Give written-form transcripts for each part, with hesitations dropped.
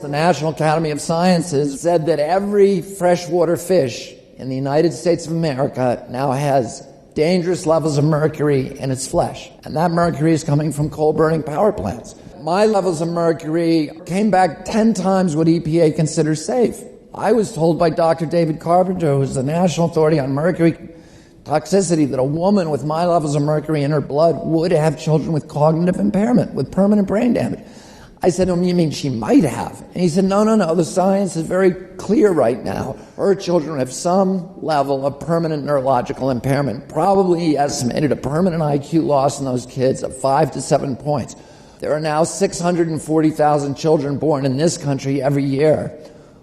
The National Academy of Sciences said that every freshwater fish in the United States of America now has dangerous levels of mercury in its flesh. And that mercury is coming from coal-burning power plants. My levels of mercury came back 10 times what EPA considers safe. I was told by Dr. David Carpenter, who's the national authority on mercury toxicity, that a woman with my levels of mercury in her blood would have children with cognitive impairment, with permanent brain damage. I said to him, you mean she might have? And he said, no, the science is very clear right now. Her children have some level of permanent neurological impairment. Probably he estimated a permanent IQ loss in those kids of 5 to 7 points. There are now 640,000 children born in this country every year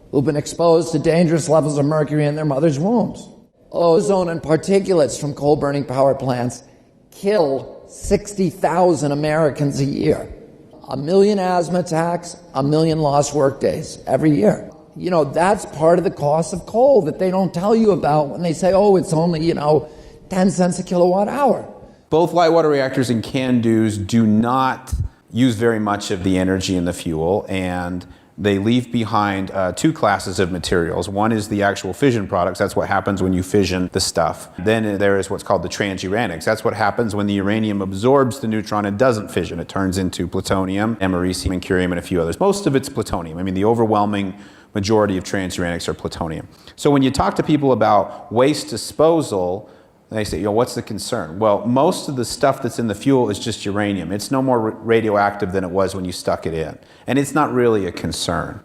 who've been exposed to dangerous levels of mercury in their mother's wombs. Ozone and particulates from coal-burning power plants kill 60,000 Americans a year. 1 million asthma attacks, 1 million lost work days every year. You know, that's part of the cost of coal that they don't tell you about when they say, oh, it's only, 10 cents a kilowatt hour. Both light water reactors and CANDUs do not use very much of the energy in the fuel, and they leave behind two classes of materials. One is the actual fission products. That's what happens when you fission the stuff. Then there is what's called the transuranics. That's what happens when the uranium absorbs the neutron and doesn't fission. It turns into plutonium, americium, and curium, and a few others. Most of it's plutonium. I mean, the overwhelming majority of transuranics are plutonium. So when you talk to people about waste disposal, they say, what's the concern? Well, most of the stuff that's in the fuel is just uranium. It's no more radioactive than it was when you stuck it in. And it's not really a concern.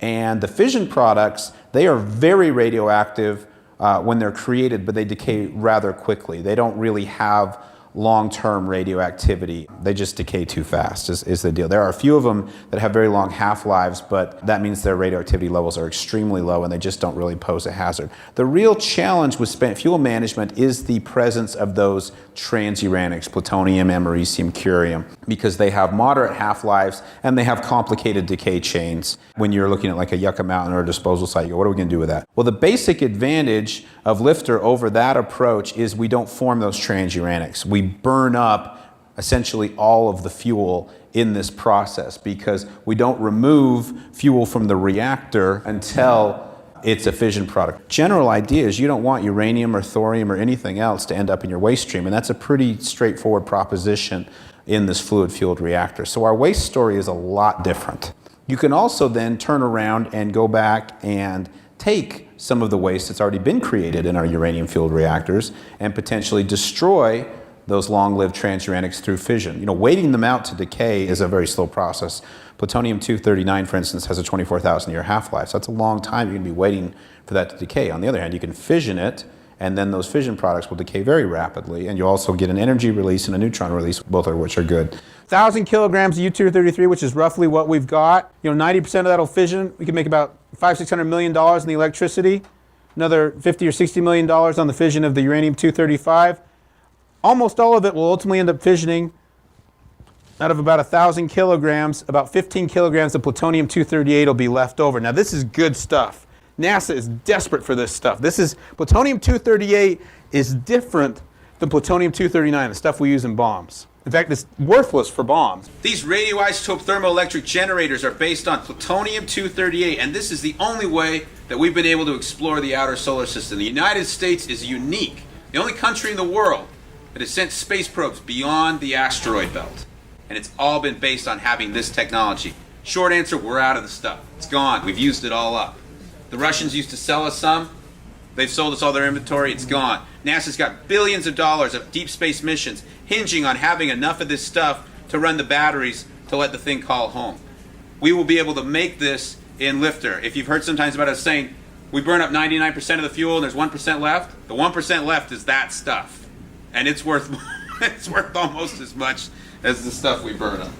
And the fission products, they are very radioactive when they're created, but they decay rather quickly. They don't really have long-term radioactivity. They just decay too fast is the deal. There are a few of them that have very long half-lives, but that means their radioactivity levels are extremely low and they just don't really pose a hazard. The real challenge with spent fuel management is the presence of those transuranics, plutonium, americium, curium, because they have moderate half-lives and they have complicated decay chains. When you're looking at like a Yucca Mountain or a disposal site, you go, what are we going to do with that? Well, the basic advantage of LFTR over that approach is we don't form those transuranics. We burn up essentially all of the fuel in this process because we don't remove fuel from the reactor until it's a fission product. General idea is you don't want uranium or thorium or anything else to end up in your waste stream, and that's a pretty straightforward proposition in this fluid-fueled reactor. So our waste story is a lot different. You can also then turn around and go back and take some of the waste that's already been created in our uranium-fueled reactors and potentially destroy those long-lived transuranics through fission. Waiting them out to decay is a very slow process. Plutonium-239, for instance, has a 24,000-year half-life, so that's a long time you're going to be waiting for that to decay. On the other hand, you can fission it, and then those fission products will decay very rapidly, and you also get an energy release and a neutron release, both of which are good. 1,000 kilograms of U-233, which is roughly what we've got. 90% of that will fission. We can make about $500–600 million in the electricity, another $50 or $60 million on the fission of the uranium-235. Almost all of it will ultimately end up fissioning. Out of about 1,000 kilograms, about 15 kilograms of plutonium-238 will be left over. Now this is good stuff. NASA is desperate for this stuff. Plutonium-238 is different than plutonium-239, the stuff we use in bombs. In fact, it's worthless for bombs. These radioisotope thermoelectric generators are based on plutonium-238, and this is the only way that we've been able to explore the outer solar system. The United States is unique, the only country in the world that has sent space probes beyond the asteroid belt. And it's all been based on having this technology. Short answer, we're out of the stuff. It's gone. We've used it all up. The Russians used to sell us some. They've sold us all their inventory. It's gone. NASA's got billions of dollars of deep space missions hinging on having enough of this stuff to run the batteries to let the thing call home. We will be able to make this in LFTR. If you've heard sometimes about us saying we burn up 99% of the fuel and there's 1% left, the 1% left is that stuff. And it's worth almost as much as the stuff we burn up.